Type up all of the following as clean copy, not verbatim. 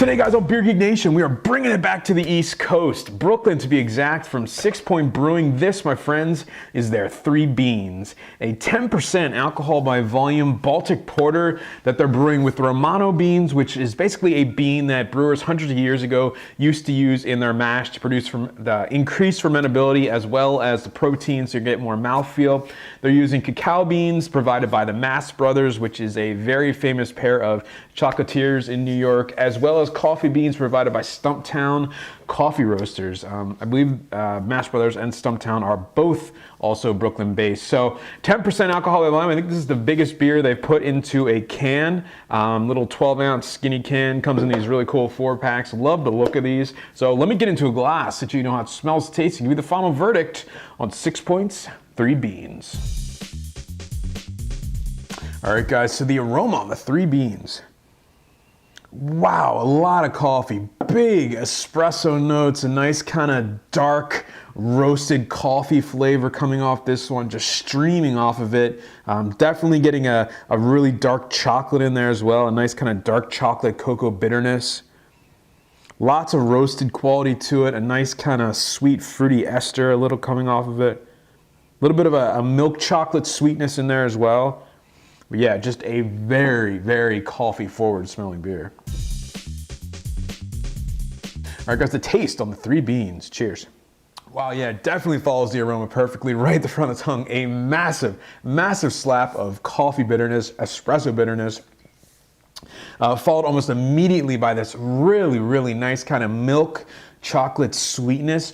Today, guys, on Beer Geek Nation, we are bringing it back to the East Coast, Brooklyn to be exact, from Sixpoint Brewing. This, my friends, is their 3 Beans, a 10% alcohol by volume Baltic porter that they're brewing with Romano beans, which is basically a bean that brewers hundreds of years ago used to use in their mash to produce from the increased fermentability as well as the protein, so you get more mouthfeel. They're using cacao beans provided by the Mass Brothers, which is a very famous pair of chocolatiers in New York, as well as coffee beans provided by Stumptown Coffee Roasters. I believe Mass Brothers and Stumptown are both also Brooklyn based. So 10% alcohol by volume. I think this is the biggest beer they've put into a can. Little 12-ounce skinny can, comes in these really cool 4-packs. Love the look of these. So let me get into a glass so you know how it smells, tastes, and give you the final verdict on Sixpoint's 3 Beans. All right, guys, so the aroma on the 3 Beans. Wow, a lot of coffee, big espresso notes, a nice kind of dark roasted coffee flavor coming off this one, just streaming off of it. Definitely getting a really dark chocolate in there as well, a nice kind of dark chocolate cocoa bitterness. Lots of roasted quality to it, a nice kind of sweet fruity ester, a little coming off of it. A little bit of a milk chocolate sweetness in there as well. But yeah, just a very, very coffee forward smelling beer. All right, guys, the taste on the 3 Beans. Cheers. Wow, yeah, it definitely follows the aroma perfectly right at the front of the tongue. A massive, massive slap of coffee bitterness, espresso bitterness, followed almost immediately by this really, really nice kind of milk chocolate sweetness.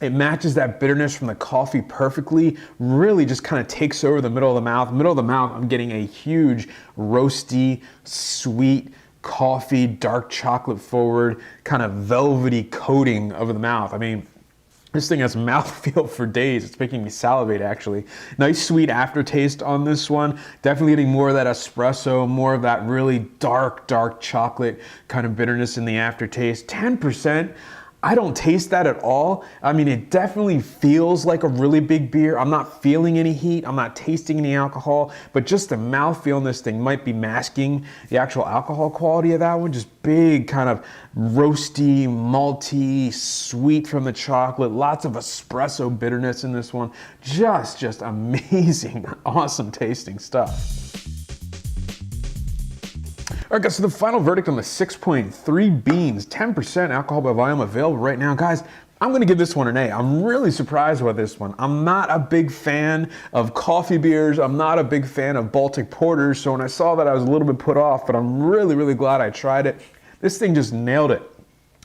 It matches that bitterness from the coffee perfectly, really just kind of takes over the middle of the mouth. Middle of the mouth, I'm getting a huge roasty, sweet coffee, dark chocolate forward, kind of velvety coating over the mouth. I mean, this thing has mouthfeel for days. It's making me salivate, actually. Nice sweet aftertaste on this one. Definitely getting more of that espresso, more of that really dark, dark chocolate kind of bitterness in the aftertaste. 10%. I don't taste that at all. I mean, it definitely feels like a really big beer. I'm not feeling any heat. I'm not tasting any alcohol, but just the mouthfeel in this thing might be masking the actual alcohol quality of that one. Just big kind of roasty, malty, sweet from the chocolate. Lots of espresso bitterness in this one. Just amazing, awesome tasting stuff. All right, guys, so the final verdict on the Sixpoint 3 Beans, 10% alcohol by volume available right now. Guys, I'm gonna give this one an A. I'm really surprised by this one. I'm not a big fan of coffee beers. I'm not a big fan of Baltic porters. So when I saw that, I was a little bit put off, but I'm really, really glad I tried it. This thing just nailed it.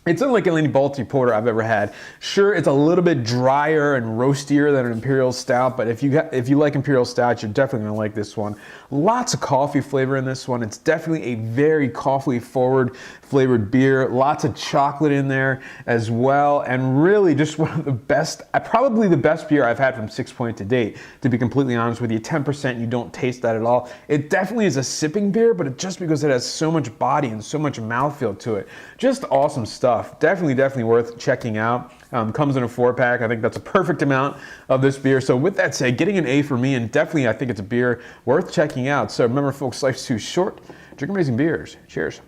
It's unlike any Baltic porter I've ever had. Sure, it's a little bit drier and roastier than an Imperial Stout, but if you like Imperial Stout, you're definitely gonna like this one. Lots of coffee flavor in this one. It's definitely a very coffee forward flavored beer. Lots of chocolate in there as well, and really just one of the best, probably the best beer I've had from Sixpoint to date, to be completely honest with you. 10%, you don't taste that at all. It definitely is a sipping beer, but just because it has so much body and so much mouthfeel to it. Just awesome stuff. Definitely worth checking out. Comes in a 4-pack. I think that's a perfect amount of this beer. So with that said, getting an A for me, and definitely I think it's a beer worth checking out. So remember, folks, life's too short. Drink amazing beers. Cheers.